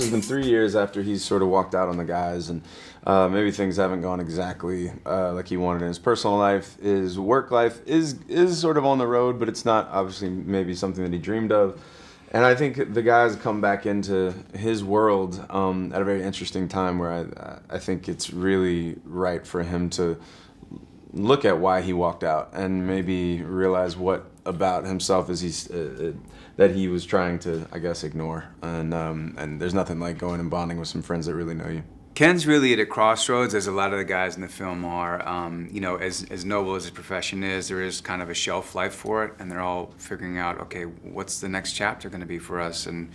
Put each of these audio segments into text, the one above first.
It's been 3 years after he's sort of walked out on the guys, and maybe things haven't gone exactly like he wanted in his personal life. His work life is sort of on the road, but it's not obviously maybe something that he dreamed of. And I think the guys come back into his world at a very interesting time where I think it's really right for him to look at why he walked out and maybe realize what about himself is that he was trying to, I guess, ignore. And there's nothing like going and bonding with some friends that really know you. Ken's really at a crossroads, as a lot of the guys in the film are. You know, as noble as his profession is, there is kind of a shelf life for it, and they're all figuring out, okay, what's the next chapter going to be for us? And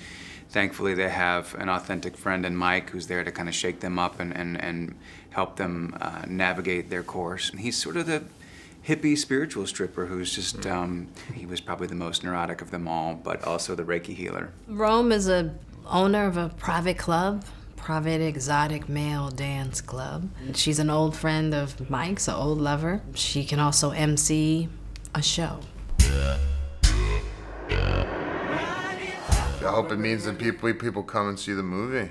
thankfully they have an authentic friend in Mike who's there to kind of shake them up and help them navigate their course. And he's sort of the hippie spiritual stripper who's just, he was probably the most neurotic of them all, but also the Reiki healer. Rome is a owner of a private club. Private exotic male dance club. She's an old friend of Mike's, an old lover. She can also MC a show. I hope it means that people come and see the movie.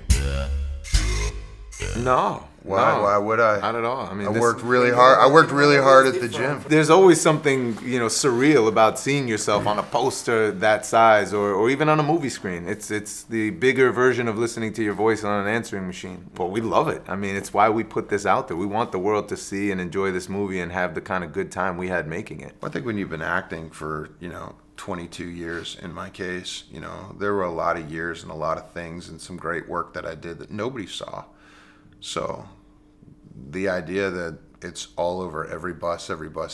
No. Why would I? Not at all. I mean, I worked really hard. I worked really hard at the gym. There's always something, you know, surreal about seeing yourself on a poster that size, or even on a movie screen. It's the bigger version of listening to your voice on an answering machine. But we love it. I mean, it's why we put this out there. We want the world to see and enjoy this movie and have the kind of good time we had making it. I think when you've been acting for, 22 years in my case, there were a lot of years and a lot of things and some great work that I did that nobody saw. So the idea that it's all over every bus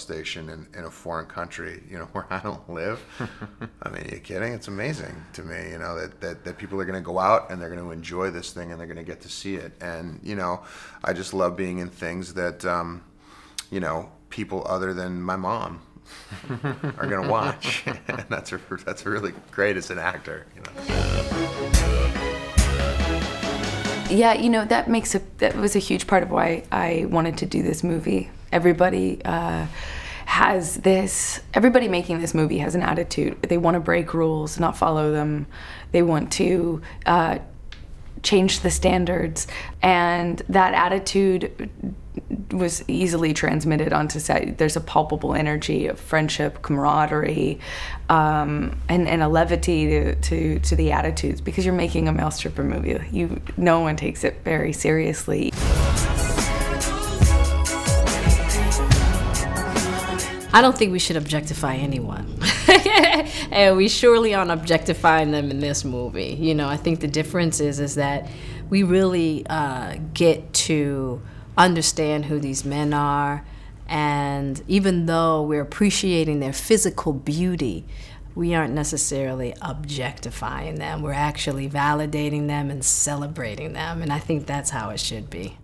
station in a foreign country, where I don't live, I mean, are you kidding? It's amazing to me, that people are going to go out and they're going to enjoy this thing and they're going to get to see it. And, I just love being in things that, people other than my mom are going to watch. And that's really great as an actor, Yeah, that was a huge part of why I wanted to do this movie. Everybody making this movie has an attitude. They want to break rules, not follow them. They want to change the standards. And that attitude was easily transmitted onto set. There's a palpable energy of friendship, camaraderie, and a levity to the attitudes, because you're making a male stripper movie. No one takes it very seriously. I don't think we should objectify anyone. And we surely aren't objectifying them in this movie. I think the difference is that we really get to understand who these men are, and even though we're appreciating their physical beauty, we aren't necessarily objectifying them. We're actually validating them and celebrating them, and I think that's how it should be.